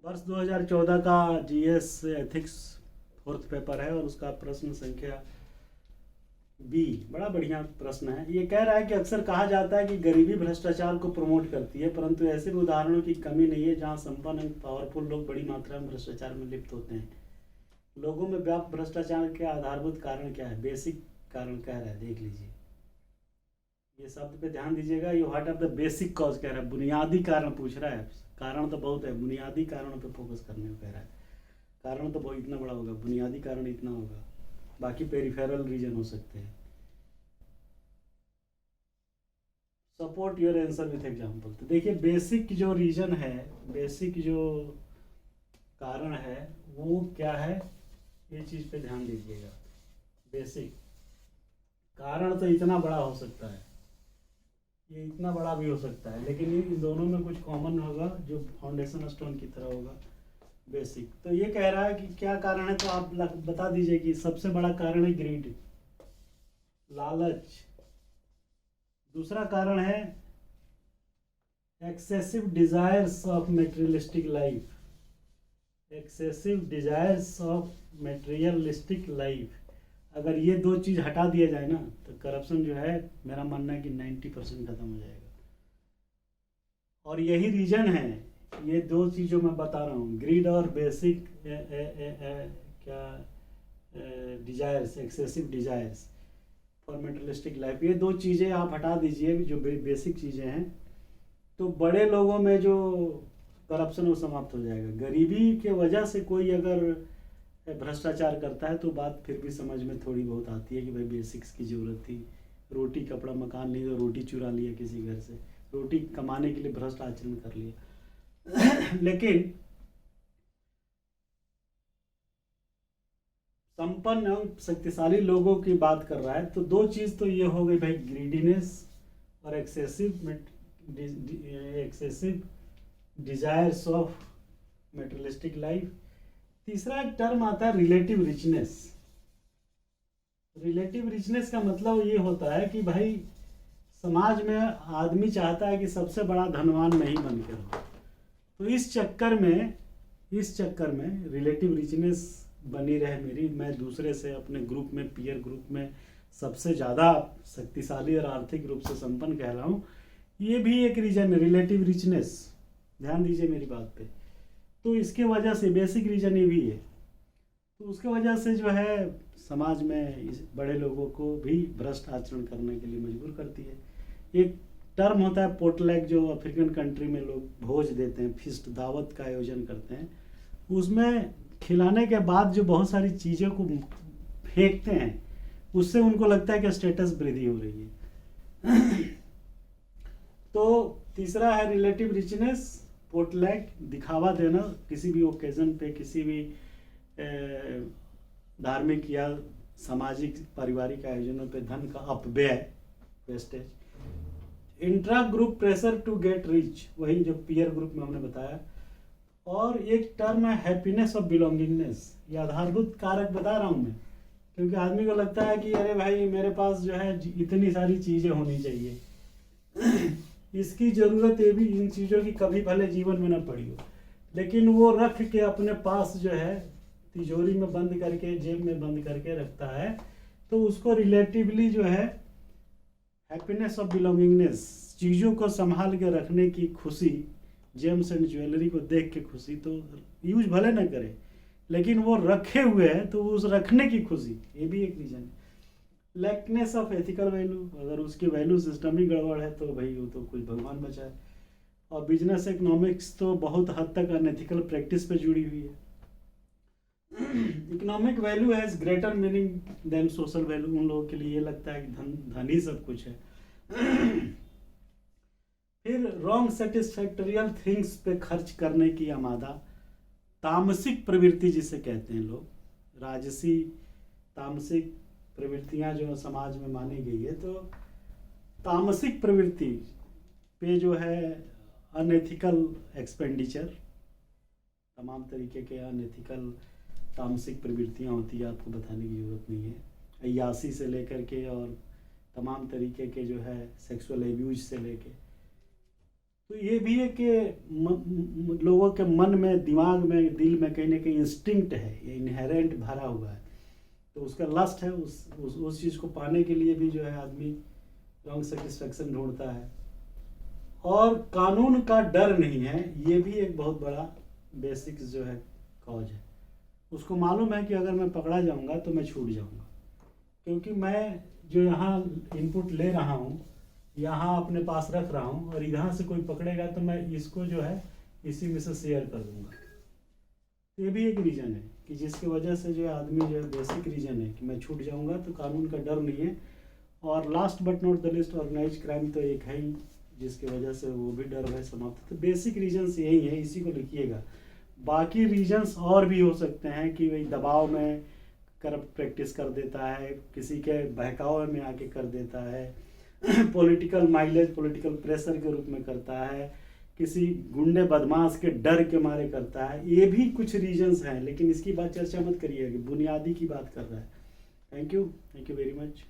वर्ष 2014 का GS ethics fourth paper है और उसका प्रश्न संख्या बी बड़ा बढ़िया प्रश्न है। ये कह रहा है कि अक्सर कहा जाता है कि गरीबी भ्रष्टाचार को प्रमोट करती है, परंतु ऐसे भी उदाहरणों की कमी नहीं है जहां संपन्न एवं पावरफुल लोग बड़ी मात्रा में भ्रष्टाचार में लिप्त होते हैं। लोगों में व्याप्त भ्रष्टाचार के आधारभूत कारण क्या है? बेसिक कारण कह रहा है, देख लीजिए। ये शब्द पे ध्यान दीजिएगा। ये what are the basic cause कह रहा है, बुनियादी कारण पूछ रहा है। कारण तो बहुत है, बुनियादी कारणों पे फोकस करने को कह रहा है। कारण तो बहुत इतना बड़ा होगा, बुनियादी कारण इतना होगा, बाकी पेरिफेरल रीजन हो सकते हैं। Support your answer with example. तो देखिए बेसिक जो रीजन है, बेसिक जो कारण है वो क्या है, ये चीज पे ध्यान दीजिएगा। बेसिक कारण तो इतना बड़ा हो सकता है, ये इतना बड़ा भी हो सकता है, लेकिन इन दोनों में कुछ कॉमन होगा जो फाउंडेशन स्टोन की तरह होगा, बेसिक। तो ये कह रहा है कि क्या कारण है, तो आप बता दीजिए कि सबसे बड़ा कारण है ग्रीड, लालच। दूसरा कारण है excessive desires of materialistic life, excessive desires of materialistic life. अगर ये दो चीज हटा दिया जाए ना तो करप्शन जो है, मेरा मानना है कि 90% खत्म हो जाएगा। और यही रीजन है, ये दो चीज़ों मैं बता रहा हूँ, ग्रीड और बेसिक क्या desires, excessive desires for materialistic life, ये दो चीज़ें आप हटा दीजिए जो बेसिक चीज़ें हैं, तो बड़े लोगों में जो करप्शन वो समाप्त हो जाएगा। गरीबी के वजह से कोई अगर भ्रष्टाचार करता है तो बात फिर भी समझ में थोड़ी बहुत आती है कि भाई बेसिक्स की ज़रूरत थी, रोटी कपड़ा मकान नहीं तो रोटी चुरा लिया किसी घर से, रोटी कमाने के लिए भ्रष्ट आचरण कर लिया। लेकिन संपन्न एवं शक्तिशाली लोगों की बात कर रहा है तो दो चीज़ तो ये हो गई भाई, ग्रीडीनेस और excessive desires of materialistic life. तीसरा एक टर्म आता है रिलेटिव रिचनेस। रिलेटिव रिचनेस का मतलब ये होता है कि भाई समाज में आदमी चाहता है कि सबसे बड़ा धनवान नहीं बनकर हो, तो इस चक्कर में रिलेटिव रिचनेस बनी रहे मेरी, मैं दूसरे से अपने ग्रुप में, पीयर ग्रुप में सबसे ज़्यादा शक्तिशाली और आर्थिक रूप से संपन्न कह रहा हूँ, ये भी एक रीजन है, रिलेटिव रिचनेस। ध्यान दीजिए मेरी बात पे। तो इसके वजह से बेसिक रीजन ये भी है, तो उसके वजह से जो है समाज में इस बड़े लोगों को भी भ्रष्ट आचरण करने के लिए मजबूर करती है। एक टर्म होता है पोटलैक, जो अफ्रीकन कंट्री में लोग भोज देते हैं, फिस्ट दावत का आयोजन करते हैं, उसमें खिलाने के बाद जो बहुत सारी चीज़ों को फेंकते हैं, उससे उनको लगता है कि स्टेटस वृद्धि हो रही है। तो तीसरा है रिलेटिव रिचनेस, पोटलैक, दिखावा देना किसी भी ओकेजन पे, किसी भी धार्मिक या सामाजिक पारिवारिक आयोजनों पे धन का अपव्यय, wastage. Intra group pressure to get rich, वही जो पीयर ग्रुप में हमने बताया। और एक टर्म है हैप्पीनेस ऑफ बिलोंगिंगनेस, ये आधारभूत कारक बता रहा हूँ मैं, क्योंकि आदमी को लगता है कि अरे भाई मेरे पास जो है इतनी सारी चीज़ें होनी चाहिए। इसकी ज़रूरत ये भी, इन चीज़ों की कभी भले जीवन में न पड़ी हो, लेकिन वो रख के अपने पास जो है तिजोरी में बंद करके, जेब में बंद करके रखता है, तो उसको रिलेटिवली जो है हैप्पीनेस ऑफ बिलोंगिंगनेस, चीज़ों को संभाल के रखने की खुशी, जेम्स एंड ज्वेलरी को देख के खुशी, तो यूज भले ना करे लेकिन वो रखे हुए हैं तो उस रखने की खुशी, ये भी एक रीजन है। लैकनेस ऑफ एथिकल वैल्यू, अगर उसकी वैल्यू सिस्टम ही गड़बड़ है तो भाई वो तो कुछ भगवान बचाए। और बिजनेस इकोनॉमिक्स तो बहुत हद तक अनएथिकल प्रैक्टिस पे जुड़ी हुई है। Economic value has greater meaning than social value, उन लोगों के लिए ये लगता है कि धन ही सब कुछ है। फिर रॉन्ग सेटिस्फैक्टोरियल थिंग्स पे खर्च करने की आमादा, तामसिक प्रवृत्ति जिसे कहते हैं लोग, राजसी तामसिक प्रवृत्तियां जो समाज में मानी गई है, तो तामसिक प्रवृत्ति पे जो है अनएथिकल एक्सपेंडिचर, तमाम तरीके के अनएथिकल तामसिक प्रवृत्तियां होती है, आपको बताने की ज़रूरत नहीं है। अय्यासी से लेकर के और तमाम तरीके के जो है सेक्सुअल एब्यूज से लेके, तो ये भी है कि लोगों के मन में, दिमाग में, दिल में कहीं ना कहीं इंस्टिंक्ट है, ये इनहेरेंट भरा हुआ है। तो उसका लस्ट है, उस चीज़ को पाने के लिए भी जो है आदमी रॉन्ग सेटिस्फेक्शन ढूंढता है। और कानून का डर नहीं है, ये भी एक बहुत बड़ा बेसिक जो है कॉज है। उसको मालूम है कि अगर मैं पकड़ा जाऊंगा तो मैं छूट जाऊंगा, क्योंकि मैं जो यहाँ इनपुट ले रहा हूँ, यहाँ अपने पास रख रहा हूँ, और यहाँ से कोई पकड़ेगा तो मैं इसको जो है इसी में से शेयर कर दूंगा। तो ये भी एक रीज़न है कि जिसकी वजह से जो आदमी, जो बेसिक रीज़न है कि मैं छूट जाऊंगा, तो कानून का डर नहीं है। और last but not the least, organise crime तो एक है ही, जिसकी वजह से वो भी डर है समाप्त। तो बेसिक रीजन्स यही है, इसी को लिखिएगा। बाकी रीजन्स और भी हो सकते हैं कि भाई दबाव में करप्ट प्रैक्टिस कर देता है, किसी के बहकावे में आके कर देता है, पॉलिटिकल माइलेज, पॉलिटिकल प्रेशर के रूप में करता है, किसी गुंडे बदमाश के डर के मारे करता है। ये भी कुछ रीजन्स हैं, लेकिन इसकी बात चर्चा मत करिए, बुनियादी की बात कर रहा है। Thank you very much.